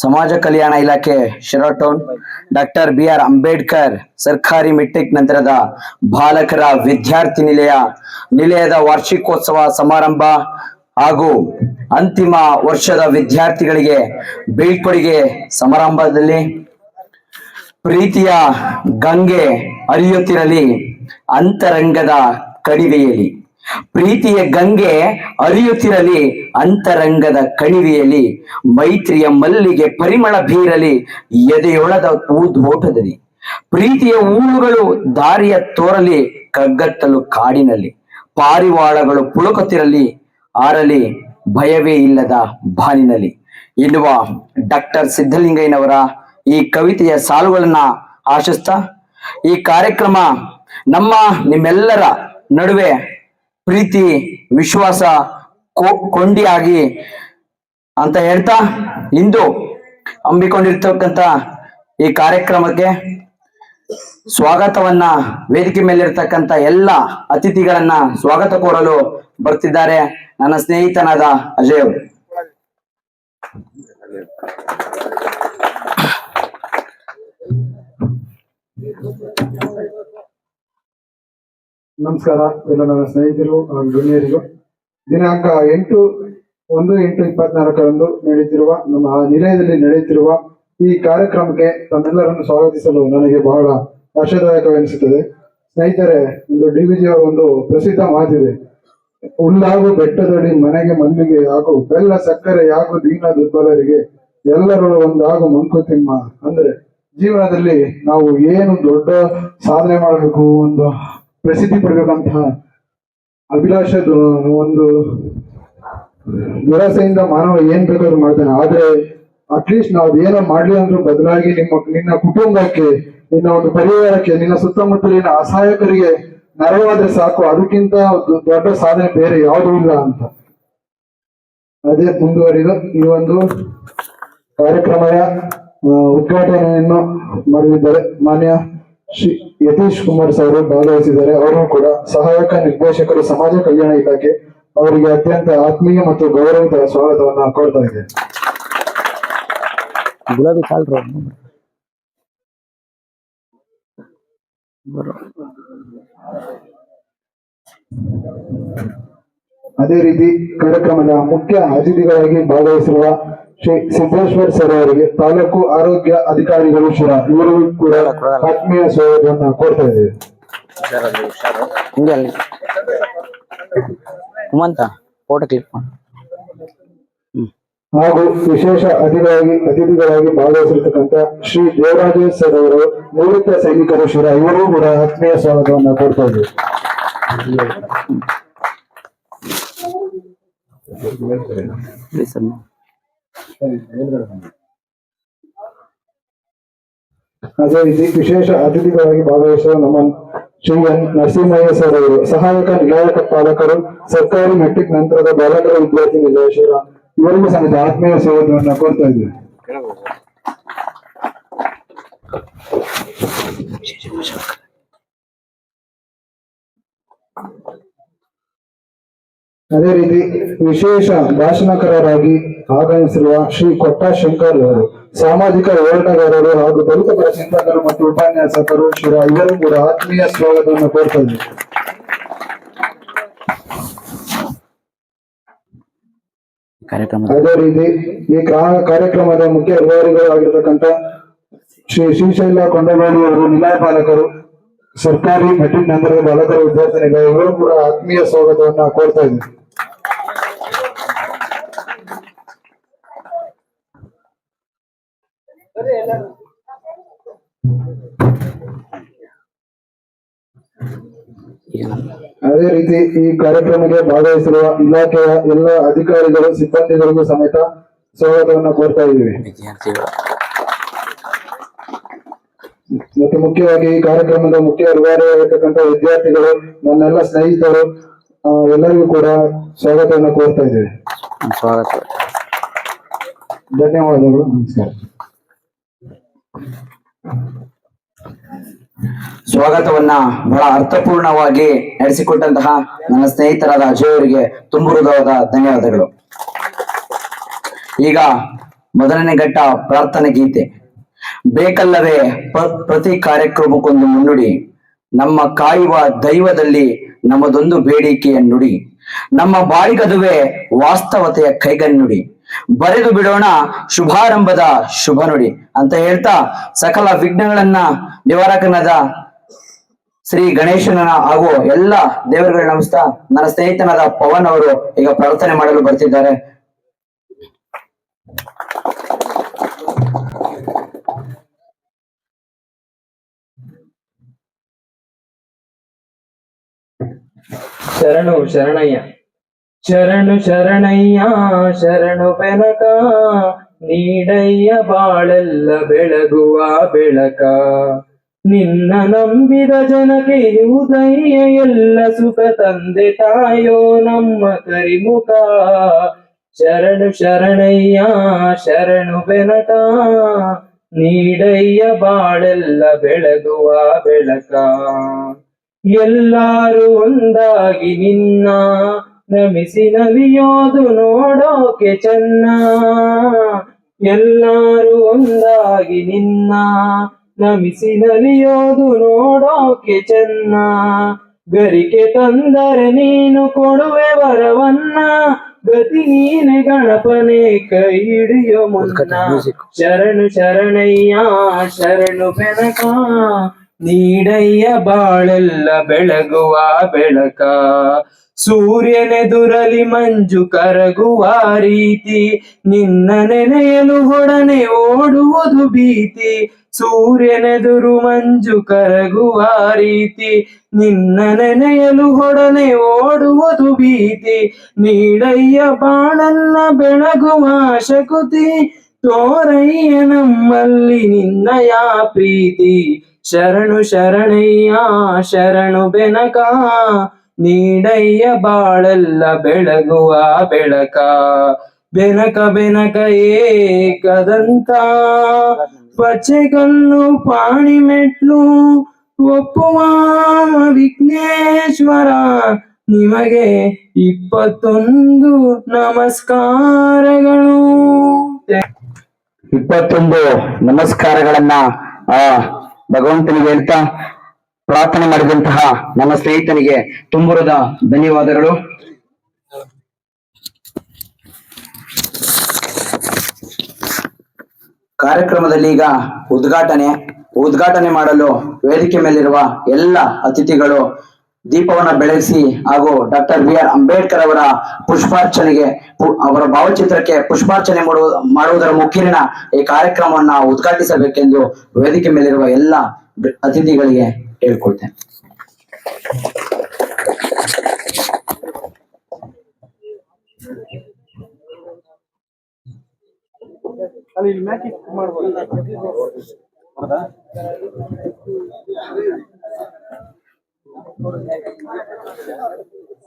ಸಮಾಜ ಕಲ್ಯಾಣ ಇಲಾಖೆ ಶಿರಾಟೋನ್ doctor BR Ambedkar ಸರ್ಕಾರಿ ಮೆಟ್ರಿಕ್ ನಂತರದ ಬಾಲಕರ ವಿದ್ಯಾರ್ಥಿ ನಿಲಯದ ವಾರ್ಷಿಕೋತ್ಸವ ಸಮಾರಂಭ ಹಾಗೂ ಅಂತಿಮ ವರ್ಷದ ವಿದ್ಯಾರ್ಥಿಗಳಿಗೆ ಬೀಳ್ಕೊಡುಗೆ ಸಮಾರಂಭದಲ್ಲಿ ಪ್ರೀತಿಯ ಗಂಗೆ ಹರಿಯುತ್ತಿರಲಿ ಅಂತರಂಗದ ಕಣಿವೆಯಲ್ಲಿ ಪ್ರೀತಿಯ ಗಂಗೆ ಹರಿಯುತ್ತಿರಲಿ ಅಂತರಂಗದ ಕಣಿವೆಯಲ್ಲಿ ಮೈತ್ರಿಯ ಮಲ್ಲಿಗೆ ಪರಿಮಳ ಬೀರಲಿ ಎದೆಯೊಳದ ಊದೋಟದಲ್ಲಿ ಪ್ರೀತಿಯ ಹೂವುಗಳು ದಾರಿಯ ತೋರಲಿ ಕಗ್ಗತ್ತಲು ಕಾಡಿನಲ್ಲಿ ಪಾರಿವಾಳಗಳು ಪುಳುಕುತ್ತಿರಲಿ ಆರಲಿ ಭಯವೇ ಇಲ್ಲದ ಬಾನಿನಲ್ಲಿ ಎನ್ನುವ ಡಾಕ್ಟರ್ ಸಿದ್ಧಲಿಂಗಯ್ಯನವರ ಈ ಕವಿತೆಯ ಸಾಲುಗಳನ್ನ ಆಶಿಸ್ತಾ ಈ ಕಾರ್ಯಕ್ರಮ ನಿಮ್ಮೆಲ್ಲರ ನಡುವೆ ಪ್ರೀತಿ ವಿಶ್ವಾಸ ಕೊಂಡಿಯಾಗಿ ಅಂತ ಹೇಳ್ತಾ ಇಂದು ಹಮ್ಮಿಕೊಂಡಿರ್ತಕ್ಕಂಥ ಈ ಕಾರ್ಯಕ್ರಮಕ್ಕೆ ಸ್ವಾಗತವನ್ನ ವೇದಿಕೆ ಮೇಲಿರ್ತಕ್ಕಂಥ ಎಲ್ಲ ಅತಿಥಿಗಳನ್ನ ಸ್ವಾಗತ ಕೋರಲು ಬರ್ತಿದ್ದಾರೆ ನನ್ನ ಸ್ನೇಹಿತನಾದ ಅಜಯ್ ಅವರು. ನಮಸ್ಕಾರ ಎಲ್ಲ ನನ್ನ ಸ್ನೇಹಿತರು ಹಾಗೂ ಗಣ್ಯರಿಗೂ. ದಿನಾಂಕ 8/1/24 ನಡೆಯುತ್ತಿರುವ ನಮ್ಮ ನಿಲಯದಲ್ಲಿ ನಡೆಯುತ್ತಿರುವ ಈ ಕಾರ್ಯಕ್ರಮಕ್ಕೆ ತಮ್ಮೆಲ್ಲರನ್ನು ಸ್ವಾಗತಿಸಲು ನನಗೆ ಬಹಳ ಹರ್ಷದಾಯಕವೆನಿಸುತ್ತದೆ. ಸ್ನೇಹಿತರೆ, ಒಂದು DVಜಿ ಅವರ ಒಂದು ಪ್ರಸಿದ್ಧ ಮಾತಿದೆ, ಹುಲ್ಲಾಗು ಬೆಟ್ಟದಡಿ ಮನೆಗೆ ಮಲ್ಲಿಗೆ ಹಾಗೂ ಬೆಲ್ಲ ಸಕ್ಕರೆ ಹಾಗೂ ದೀನ ದುರ್ಬಲರಿಗೆ ಎಲ್ಲರೂ ಒಂದಾಗು ಮಂಕುತಿಮ್ಮ. ಅಂದ್ರೆ ಜೀವನದಲ್ಲಿ ನಾವು ಏನು ದೊಡ್ಡ ಸಾಧನೆ ಮಾಡಬೇಕು, ಒಂದು ಪ್ರಸಿದ್ಧಿ ಪಡಬೇಕಂತಹ ಅಭಿಲಾಷದ ಒಂದು ದುರಾಸೆಯಿಂದ ಮಾನವ ಏನ್ ಬೇಕಾದ್ರೂ ಮಾಡ್ತಾನೆ. ಆದ್ರೆ ಅಟ್ಲೀಸ್ಟ್ ನಾವು ಏನೋ ಮಾಡ್ಲಿ ಅಂದ್ರೂ ಬದಲಾಗಿ ನಿನ್ನ ಕುಟುಂಬಕ್ಕೆ, ನಿನ್ನ ಒಂದು ಪರಿವಾರಕ್ಕೆ, ನಿನ್ನ ಸುತ್ತಮುತ್ತಲಿನ ಅಸಹಾಯಕರಿಗೆ ನೆರವಾದ್ರೆ ಸಾಕು, ಅದಕ್ಕಿಂತ ದೊಡ್ಡ ಸಾಧನೆ ಬೇರೆ ಯಾವುದೂ ಇಲ್ಲ ಅಂತ. ಅದೇ ಮುಂದುವರಿದು ಈ ಒಂದು ಕಾರ್ಯಕ್ರಮದ ಉದ್ಘಾಟನೆಯನ್ನು ಮಾಡಲಿದ್ದಾರೆ ಮಾನ್ಯ ಶ್ರೀ ಯತೀಶ್ ಕುಮಾರ್ ಅವರು ಭಾಗವಹಿಸಿದ್ದಾರೆ. ಅವರು ಕೂಡ ಸಹಾಯಕ ನಿರ್ದೇಶಕರು ಸಮಾಜ ಕಲ್ಯಾಣ ಇಲಾಖೆ. ಅವರಿಗೆ ಅತ್ಯಂತ ಆತ್ಮೀಯ ಮತ್ತು ಗೌರವದ ಸ್ವಾಗತವನ್ನ ಕೋರ್ತಾ ಇದೆ. ಅದೇ ರೀತಿ ಕಾರ್ಯಕ್ರಮದ ಮುಖ್ಯ ಅತಿಥಿಗಳಾಗಿ ಭಾಗವಹಿಸಿರುವ ಶ್ರೀ ಸಿದ್ದೇಶ್ವರ್ ಸರ್ ಅವರಿಗೆ ತಾಲೂಕು ಆರೋಗ್ಯ ಅಧಿಕಾರಿಗಳು ಶಿರಾ, ಇವರಿಗೂ ಕೂಡ ಆತ್ಮೀಯ ಸ್ವಾಗತವನ್ನು ಕೋರ್ತಾ ಇದ್ದೇವೆ. ಹಾಗೂ ವಿಶೇಷ ಅತಿಥಿಗಳಾಗಿ ಭಾಗವಹಿಸಿರ್ತಕ್ಕಂಥ ಶ್ರೀ ದೇವರಾಜೇಶ್ ಸರ್ ಅವರು ನಿವೃತ್ತ ಸೈನಿಕರು ಶಿರಾ, ಇವರಿಗೂ ಕೂಡ ಆತ್ಮೀಯ ಸ್ವಾಗತವನ್ನು ಕೋರ್ತಾ ಇದ್ದೇವೆ. ಅದೇ ರೀತಿ ವಿಶೇಷ ಅತಿಥಿಗಳಾಗಿ ಭಾಗವಹಿಸುವ ನಮ್ಮ ಶ್ರೀ ನರಸಿಂಹಯ್ಯ ಸರ್ ಅವರು ಸಹಾಯಕ ನಿಲಯಕ ಪಾಲಕರು ಸರ್ಕಾರಿ ಮೆಟ್ರಿಕ್ ನಂತರದ ಬಾಲಕರ ವಿದ್ಯಾರ್ಥಿ ನಿಲಯ ಶಿರಾ, ಇವರಿಗೂ ಸಮೇತ ಆತ್ಮೀಯ ಸ್ವಾಗತವನ್ನು ಕೋರ್ತಾ ಇದ್ದೇವೆ. ಅದೇ ರೀತಿ ವಿಶೇಷ ಭಾಷಣಕಾರರಾಗಿ ಆಗಮಿಸಿರುವ ಶ್ರೀ ಕೊಟ್ಟ ಶಂಕರ್ ಅವರು ಸಾಮಾಜಿಕ ಹೋರಾಟಗಾರರು ಹಾಗೂ ದಲಿತ ಪರ ಚಿಂತಕರು ಮತ್ತು ಉಪನ್ಯಾಸಕರು ಶಿರಾ, ಇವರೂ ಕೂಡ ಆತ್ಮೀಯ ಸ್ವಾಗತವನ್ನು ಕೋರ್ತಾ ಇದ್ದಾರೆ. ಅದೇ ರೀತಿ ಈ ಕಾರ್ಯಕ್ರಮದ ಮುಖ್ಯ ರೂವಾರಿಗಳಾಗಿರ್ತಕ್ಕಂಥ ಶ್ರೀ ಶ್ರೀಶೈಲ ಕೊಂಡಗೋಳಿ ಅವರು ನಿಲಯ ಪಾಲಕರು ಸರ್ಕಾರಿ ಮೆಟ್ರಿಕ್ ನಂತರದ ಬಾಲಕರ ವಿದ್ಯಾರ್ಥಿ ನಿಲಯ, ಇವರು ಕೂಡ ಆತ್ಮೀಯ ಸ್ವಾಗತವನ್ನ ಕೋರ್ತಾ ಇದ್ದಾರೆ. ಅದೇ ರೀತಿ ಈ ಕಾರ್ಯಕ್ರಮಕ್ಕೆ ಭಾಗವಹಿಸಿರುವ ಇಲಾಖೆಯ ಎಲ್ಲ ಅಧಿಕಾರಿಗಳು ಸಿಬ್ಬಂದಿಗಳಿಗೂ ಸಮೇತ ಸ್ವಾಗತವನ್ನು ಕೋರ್ತಾ ಇದ್ದೀವಿ. ಮತ್ತು ಮುಖ್ಯವಾಗಿ ಈ ಕಾರ್ಯಕ್ರಮದ ಮುಖ್ಯ ರೂವಾರಿಯಾಗಿರ್ತಕ್ಕಂಥ ವಿದ್ಯಾರ್ಥಿಗಳು, ನನ್ನೆಲ್ಲ ಸ್ನೇಹಿತರು, ಎಲ್ಲರಿಗೂ ಕೂಡ ಸ್ವಾಗತವನ್ನು ಕೋರ್ತಾ ಇದ್ದೇವೆ. ಧನ್ಯವಾದಗಳು. ನಮಸ್ಕಾರ. ಸ್ವಾಗತವನ್ನ ಬಹಳ ಅರ್ಥಪೂರ್ಣವಾಗಿ ನಡೆಸಿಕೊಟ್ಟಂತಹ ನನ್ನ ಸ್ನೇಹಿತರಾದ ಅಜಯ್ ಅವರಿಗೆ ತುಂಬ ಹೃದಯದ ಧನ್ಯವಾದಗಳು. ಈಗ ಮೊದಲನೇ ಘಟ್ಟ ಪ್ರಾರ್ಥನೆ ಗೀತೆ. ಬೇಕಲ್ಲವೇ ಪ್ರತಿ ಕಾರ್ಯಕ್ರಮಕ್ಕೊಂದು ಮುನ್ನುಡಿ, ನಮ್ಮ ಕಾಯುವ ದೈವದಲ್ಲಿ ನಮ್ಮದೊಂದು ಬೇಡಿಕೆಯ ನುಡಿ, ನಮ್ಮ ಬಾಳಿಗದುವೆ ವಾಸ್ತವತೆಯ ಕೈಗನ್ನುಡಿ, ಬರೆದು ಬಿಡೋಣ ಶುಭಾರಂಭದ ಶುಭ ನುಡಿ ಅಂತ ಹೇಳ್ತಾ ಸಕಲ ವಿಘ್ನಗಳನ್ನ ನಿವಾರಕನಾದ ಶ್ರೀ ಗಣೇಶನ ಹಾಗೂ ಎಲ್ಲ ದೇವರುಗಳ ನಮಸ್ತಾ ನನ್ನ ಸ್ನೇಹಿತನಾದ ಪವನ್ ಅವರು ಈಗ ಪ್ರಾರ್ಥನೆ ಮಾಡಲು ಬರ್ತಿದ್ದಾರೆ. ಶರಣು ಶರಣಯ್ಯ, ಶರಣು ಶರಣಯ್ಯ, ಶರಣು ಬೆನಕ, ನೀಡಯ್ಯ ಬಾಳೆಲ್ಲ ಬೆಳಗುವ ಬೆಳಕ, ನಿನ್ನ ನಂಬಿದ ಜನಕ್ಕೆ ಉದಯ ಎಲ್ಲ ಸುಖ ತಂದೆ ತಾಯೋ ನಮ್ಮ ಕರಿಮುಖ. ಶರಣು ಶರಣಯ್ಯ, ಶರಣು ಬೆನಕ, ನೀಡಯ್ಯ ಬಾಳೆಲ್ಲ ಬೆಳಗುವ ಬೆಳಕ, ಎಲ್ಲಾರು ಒಂದಾಗಿ ನಿನ್ನ ನಮಿಸಿ ನಲಿಯೋದು ನೋಡೋಕೆ ಚೆನ್ನ, ಎಲ್ಲಾರು ಒಂದಾಗಿ ನಿನ್ನ ನಮಿಸಿ ನಲಿಯೋದು ನೋಡೋಕೆ ಚೆನ್ನ, ಗರಿಕೆ ತಂದರೆ ನೀನು ಕೊಡುವೆ ವರವನ್ನ, ಗತಿ ನೀನೆ ಗಣಪನೆ ಕೈ ಹಿಡಿಯೋ ಮುನ್ನ. ಶರಣು ಶರಣಯ್ಯ, ಶರಣು ಬೆನಕ, ನೀಡಯ್ಯ ಬಾಳೆಲ್ಲ ಬೆಳಗುವ ಬೆಳಕ, ಸೂರ್ಯನೆದುರಲಿ ಮಂಜು ಕರಗುವ ರೀತಿ, ನಿನ್ನ ನೆನೆಯಲು ಹೊಡನೆ ಓಡುವುದು ಭೀತಿ, ಸೂರ್ಯನೆದುರು ಮಂಜು ಕರಗುವ ರೀತಿ, ನಿನ್ನ ನೆನೆಯಲು ಹೊಡನೆ ಓಡುವುದು ಭೀತಿ, ನೀಡಯ್ಯ ಬಾಳನ್ನ ಬೆಳಗುವ ಶಕುತಿ, ತೋರಯ್ಯ ನಮ್ಮಲ್ಲಿ ನಿನ್ನಯ ಪ್ರೀತಿ. ಶರಣು ಶರಣಯ್ಯ, ಶರಣು ಬೆನಕ, ನೀಡಯ್ಯ ಬಾಳೆಲ್ಲ ಬೆಳಗುವ ಬೆಳಕ, ಬೆನಕ ಬೆನಕ ಏಕದಂತ, ಪಚ್ಚೆಗಲ್ಲು ಪಾಣಿ ಮೆಟ್ಲು ಒಪ್ಪುವ ವಿಘ್ನೇಶ್ವರ, ನಿಮಗೆ 21 ನಮಸ್ಕಾರಗಳು. 21 ನಮಸ್ಕಾರಗಳನ್ನ ಭಗವಂತನಿಗೆ ಹೇಳ್ತಾ ಪ್ರಾರ್ಥನೆ ಮಾಡಿದಂತಹ ನನ್ನ ಸ್ನೇಹಿತನಿಗೆ ತುಂಬುರದ ಧನ್ಯವಾದಗಳು. ಕಾರ್ಯಕ್ರಮದಲ್ಲಿ ಈಗ ಉದ್ಘಾಟನೆ ಮಾಡಲು ವೇದಿಕೆ ಮೇಲಿರುವ ಎಲ್ಲ ಅತಿಥಿಗಳು ದೀಪವನ್ನ ಬೆಳಗಿಸಿ ಹಾಗೂ ಡಾಕ್ಟರ್ BR ಅಂಬೇಡ್ಕರ್ ಅವರ ಪುಷ್ಪಾರ್ಚನೆಗೆ ಅವರ ಭಾವಚಿತ್ರಕ್ಕೆ ಪುಷ್ಪಾರ್ಚನೆ ಮಾಡುವುದರ ಮುಖೇನ ಈ ಕಾರ್ಯಕ್ರಮವನ್ನ ಉದ್ಘಾಟಿಸಬೇಕೆಂದು ವೇದಿಕೆ ಮೇಲಿರುವ ಎಲ್ಲ ಅತಿಥಿಗಳಿಗೆ ಹೇಳ್ಕೊಳ್ತೇನೆ.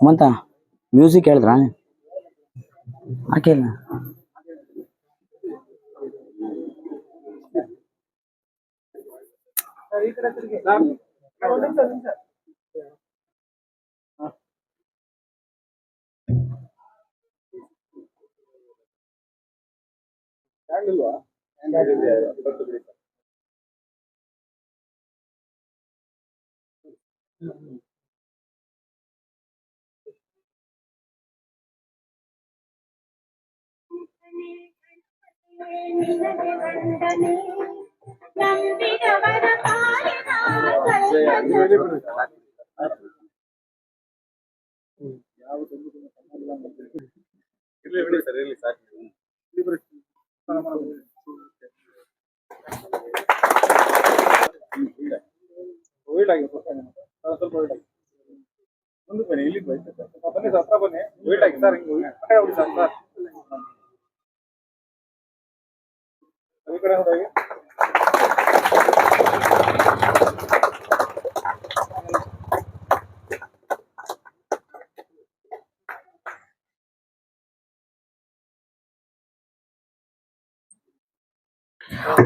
ಮಂತ ಮ್ಯೂಸಿಕ್ ಹೇಳಿದ್ರ ಹಾಕಿಲ್ಲ.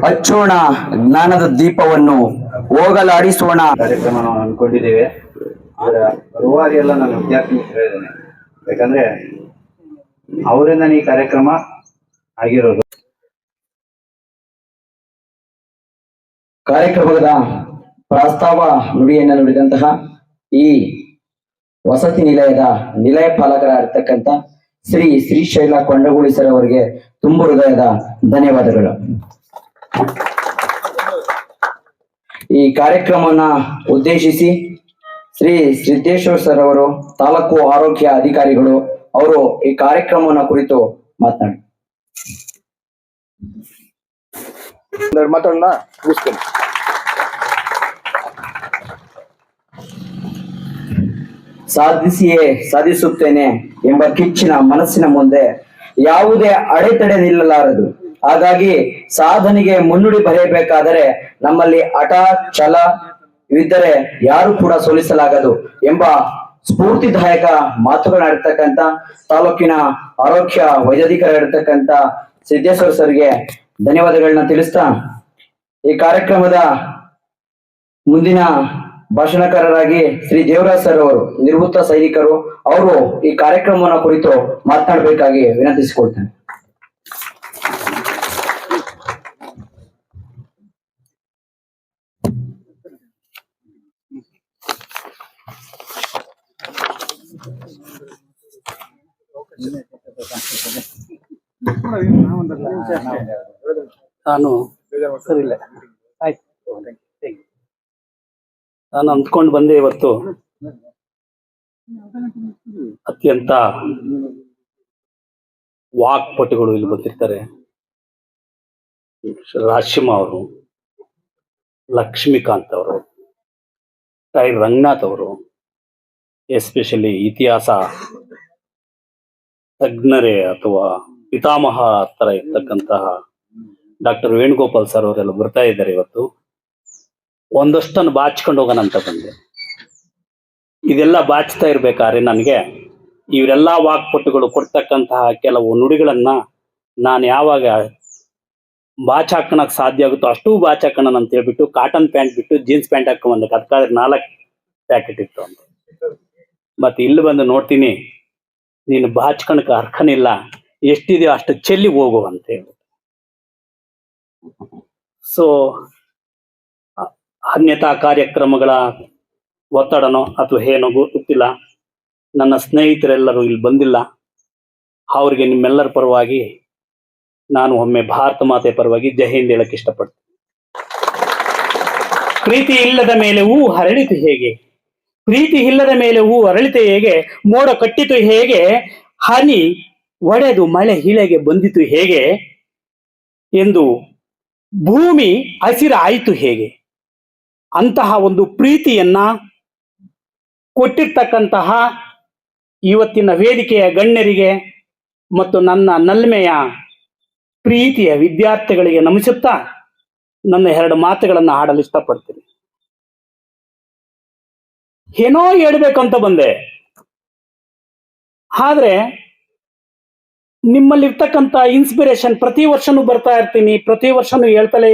ಹಚ್ಚೋಣ ಜ್ಞಾನದ ದೀಪವನ್ನು, ಹೋಗಲಾಡಿಸೋಣ ಕಾರ್ಯಕ್ರಮ ನಾವು ಅನ್ಕೊಂಡಿದ್ದೇವೆ. ಆದ್ರೆ ರೂವಾರಿ ಎಲ್ಲ ನನ್ನ ವಿದ್ಯಾರ್ಥಿ ಮಿತ್ರ ಇದ್ದೇನೆ, ಯಾಕಂದ್ರೆ ಅವರಿಂದ ಈ ಕಾರ್ಯಕ್ರಮ ಆಗಿರೋದು. ಕಾರ್ಯಕ್ರಮದ ಪ್ರಸ್ತಾವ ನುಡಿಯನ್ನು ನುಡಿದಂತಹ ಈ ವಸತಿ ನಿಲಯದ ನಿಲಯ ಪಾಲಕರಾಗಿರ್ತಕ್ಕಂಥ ಶ್ರೀ ಶ್ರೀಶೈಲ ಕೊಂಡಗೂಳಿ ಸರ್ ಅವರಿಗೆ ತುಂಬು ಹೃದಯದ ಧನ್ಯವಾದಗಳು. ಈ ಕಾರ್ಯಕ್ರಮವನ್ನ ಉದ್ದೇಶಿಸಿ ಶ್ರೀ ಸಿದ್ದೇಶ್ವರ್ ಸರ್ ಅವರು, ತಾಲೂಕು ಆರೋಗ್ಯ ಅಧಿಕಾರಿಗಳು ಅವರು ಈ ಕಾರ್ಯಕ್ರಮವನ್ನ ಕುರಿತು ಮಾತನಾಡಿ. ಮಾತಾಡೋಣ. ಸಾಧಿಸಿಯೇ ಸಾಧಿಸುತ್ತೇನೆ ಎಂಬ ಕಿಚ್ಚಿನ ಮನಸ್ಸಿನ ಮುಂದೆ ಯಾವುದೇ ಅಡೆತಡೆ ನಿಲ್ಲಲಾರದು. ಹಾಗಾಗಿ ಸಾಧನೆಗೆ ಮುನ್ನುಡಿ ಬರೆಯಬೇಕಾದರೆ ನಮ್ಮಲ್ಲಿ ಹಠ ಛಲ ಇದ್ದರೆ ಯಾರು ಕೂಡ ಸೋಲಿಸಲಾಗದು ಎಂಬ ಸ್ಫೂರ್ತಿದಾಯಕ ಮಾತುಗಳಾಡಿರ್ತಕ್ಕಂಥ ತಾಲೂಕಿನ ಆರೋಗ್ಯ ವೈದ್ಯಾಧಿಕಾರಿಯಾಗಿರ್ತಕ್ಕಂಥ ಸಿದ್ದೇಶ್ವರ್ ಸರ್ಗೆ ಧನ್ಯವಾದಗಳನ್ನ ತಿಳಿಸ್ತಾ, ಈ ಕಾರ್ಯಕ್ರಮದ ಮುಂದಿನ ಭಾಷಣಕಾರರಾಗಿ ಶ್ರೀ ದೇವರಾಜ್ ಸರ್ ಅವರು, ನಿವೃತ್ತ ಸೈನಿಕರು, ಅವರು ಈ ಕಾರ್ಯಕ್ರಮವನ್ನು ಕುರಿತು ಮಾತನಾಡಬೇಕಾಗಿ ವಿನಂತಿಸಿಕೊಳ್ತೇನೆ. ನಾನು ಅಂದ್ಕೊಂಡು ಬಂದೆ ಇವತ್ತು ಅತ್ಯಂತ ವಾಕ್ಪಟುಗಳು ಇಲ್ಲಿ ಬಂದಿರ್ತಾರೆ. ರಾಶಿಮಾ ಅವರು, ಲಕ್ಷ್ಮೀಕಾಂತ್ ಅವರು, ಟೈ ರಂಗನಾಥ್ ಅವರು, ಎಸ್ಪೆಷಲಿ ಇತಿಹಾಸ ತಜ್ಞರೇ ಅಥವಾ ಪಿತಾಮಹ ತರ ಇರ್ತಕ್ಕಂತಹ ಡಾಕ್ಟರ್ ವೇಣುಗೋಪಾಲ್ ಸರ್ ಅವರೆಲ್ಲ ಬರ್ತಾ ಇದ್ದಾರೆ ಇವತ್ತು. ಒಂದಷ್ಟನ್ನು ಬಾಚ್ಕೊಂಡು ಹೋಗೋಣ ಅಂತ ಬಂದೆ. ಇದೆಲ್ಲ ಬಾಚ್ತಾ ಇರ್ಬೇಕಾದ್ರೆ ನನಗೆ ಇವರೆಲ್ಲ ವಾಕ್ಪಟುಗಳು ಕೊಡ್ತಕ್ಕಂತಹ ಕೆಲವು ನುಡಿಗಳನ್ನ ನಾನು ಯಾವಾಗ ಬಾಚಾಕಣಕ್ಕೆ ಸಾಧ್ಯ ಆಗುತ್ತೋ ಅಷ್ಟು ಬಾಚಾಕಣ ಅಂತ ಹೇಳ್ಬಿಟ್ಟು ಕಾಟನ್ ಪ್ಯಾಂಟ್ ಬಿಟ್ಟು ಜೀನ್ಸ್ ಪ್ಯಾಂಟ್ ಹಾಕೊಂಡ್ಬಂದೆ. ಅದಕ್ಕಾದ್ರೆ 4 ಪ್ಯಾಕೆಟ್ ಇತ್ತು ಅಂತ. ಮತ್ತೆ ಇಲ್ಲಿ ಬಂದು ನೋಡ್ತೀನಿ, ನೀನು ಬಾಚ್ಕಣಕ್ಕೆ ಅರ್ಹನಿಲ್ಲ, ಎಷ್ಟಿದೆಯೋ ಅಷ್ಟು ಚೆಲ್ಲಿ ಹೋಗು ಅಂತ ಹೇಳಿ. ಸೊ ಅನ್ಯತಾ ಕಾರ್ಯಕ್ರಮಗಳ ಒತ್ತಡನೋ ಅಥವಾ ಏನೋ ಗೊತ್ತಿಲ್ಲ, ನನ್ನ ಸ್ನೇಹಿತರೆಲ್ಲರೂ ಇಲ್ಲಿ ಬಂದಿಲ್ಲ. ಅವ್ರಿಗೆ ನಿಮ್ಮೆಲ್ಲರ ಪರವಾಗಿ ನಾನು ಒಮ್ಮೆ ಭಾರತ ಮಾತೆ ಪರವಾಗಿ ಜೈ ಹಿಂದ್ ಹೇಳಕ್ ಇಷ್ಟಪಡ್ತೀನಿ. ಪ್ರೀತಿ ಇಲ್ಲದ ಮೇಲೆ ಹೂ ಹರಳಿತು ಹೇಗೆ, ಪ್ರೀತಿ ಇಲ್ಲದ ಮೇಲೆ ಹೂ ಅರಳಿತು ಹೇಗೆ, ಮೋಡ ಕಟ್ಟಿತು ಹೇಗೆ, ಹನಿ ಒಡೆದು ಮಳೆ ಹಿಳೆಗೆ ಬಂದಿತು ಹೇಗೆ ಎಂದು ಭೂಮಿ ಹಸಿರಾಯಿತು ಹೇಗೆ. ಅಂತಹ ಒಂದು ಪ್ರೀತಿಯನ್ನ ಕೊಟ್ಟಿರ್ತಕ್ಕಂತಹ ಇವತ್ತಿನ ವೇದಿಕೆಯ ಗಣ್ಯರಿಗೆ ಮತ್ತು ನನ್ನ ನಲ್ಮೆಯ ಪ್ರೀತಿಯ ವಿದ್ಯಾರ್ಥಿಗಳಿಗೆ ನಮಿಸುತ್ತಾ ನನ್ನ 2 ಮಾತುಗಳನ್ನು ಹಾಡಲು ಇಷ್ಟಪಡ್ತೀನಿ. ಏನೋ ಹೇಳ್ಬೇಕಂತ ಬಂದೆ, ಆದ್ರೆ ನಿಮ್ಮಲ್ಲಿರ್ತಕ್ಕಂಥ ಇನ್ಸ್ಪಿರೇಷನ್ ಪ್ರತಿ ವರ್ಷನೂ ಬರ್ತಾ ಇರ್ತೀನಿ, ಪ್ರತಿ ವರ್ಷನೂ ಹೇಳ್ತಲೇ